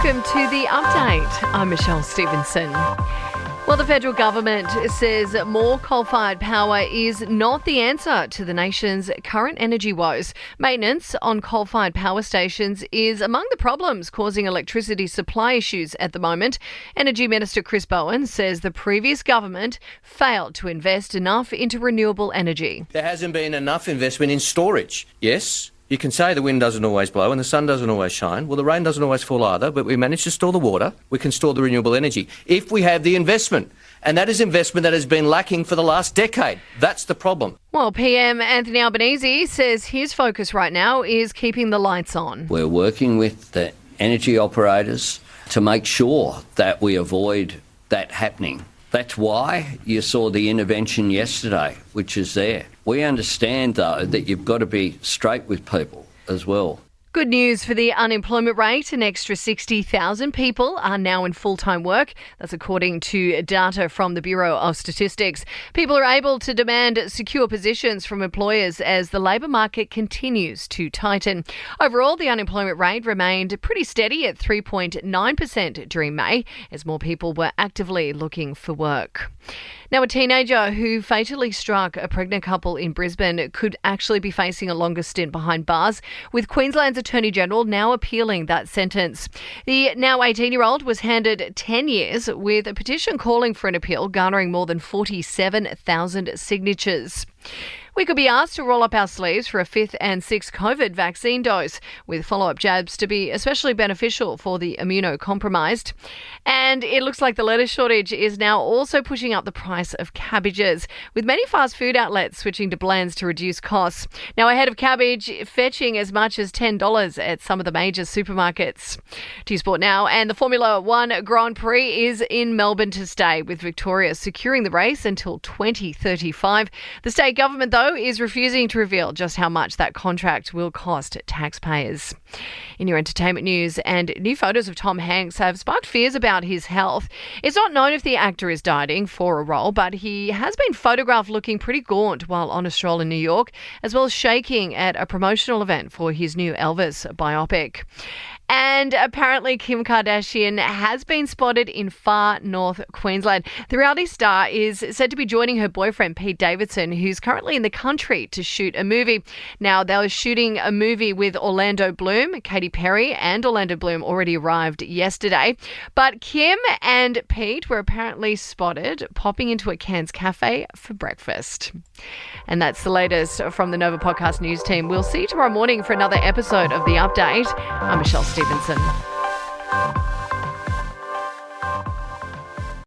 Welcome to the update. I'm Michelle Stevenson. Well, the federal government says more coal-fired power is not the answer to the nation's current energy woes. Maintenance on coal-fired power stations is among the problems causing electricity supply issues at the moment. Energy Minister Chris Bowen says the previous government failed to invest enough into renewable energy. There hasn't been enough investment in storage. Yes, you can say the wind doesn't always blow and the sun doesn't always shine. Well, the rain doesn't always fall either, but we manage to store the water. We can store the renewable energy if we have the investment. And that is investment that has been lacking for the last decade. That's the problem. Well, PM Anthony Albanese says his focus right now is keeping the lights on. We're working with the energy operators to make sure that we avoid that happening. That's why you saw the intervention yesterday, which is there. We understand, though, that you've got to be straight with people as well. Good news for the unemployment rate. An extra 60,000 people are now in full-time work. That's according to data from the Bureau of Statistics. People are able to demand secure positions from employers as the labour market continues to tighten. Overall, the unemployment rate remained pretty steady at 3.9% during May as more people were actively looking for work. Now, a teenager who fatally struck a pregnant couple in Brisbane could actually be facing a longer stint behind bars, with Queensland's Attorney-General now appealing that sentence. The now 18-year-old was handed 10 years with a petition calling for an appeal, garnering more than 47,000 signatures. We could be asked to roll up our sleeves for a 5th and 6th COVID vaccine dose, with follow-up jabs to be especially beneficial for the immunocompromised. And it looks like the lettuce shortage is now also pushing up the price of cabbages, with many fast food outlets switching to blends to reduce costs. Now, a head of cabbage fetching as much as $10 at some of the major supermarkets. To sport now, and the Formula One Grand Prix is in Melbourne to stay, with Victoria securing the race until 2035. The state government, though, is refusing to reveal just how much that contract will cost taxpayers. In your entertainment news, and new photos of Tom Hanks have sparked fears about his health. It's not known if the actor is dieting for a role, but he has been photographed looking pretty gaunt while on a stroll in New York, as well as shaking at a promotional event for his new Elvis biopic. And apparently Kim Kardashian has been spotted in far north Queensland. The reality star is said to be joining her boyfriend Pete Davidson, who's currently in the country to shoot a movie. Now, they were shooting a movie with Orlando Bloom. Katy Perry and Orlando Bloom already arrived yesterday. But Kim and Pete were apparently spotted popping into a Cairns cafe for breakfast. And that's the latest from the Nova Podcast News team. We'll see you tomorrow morning for another episode of The Update. I'm Michelle Stevenson.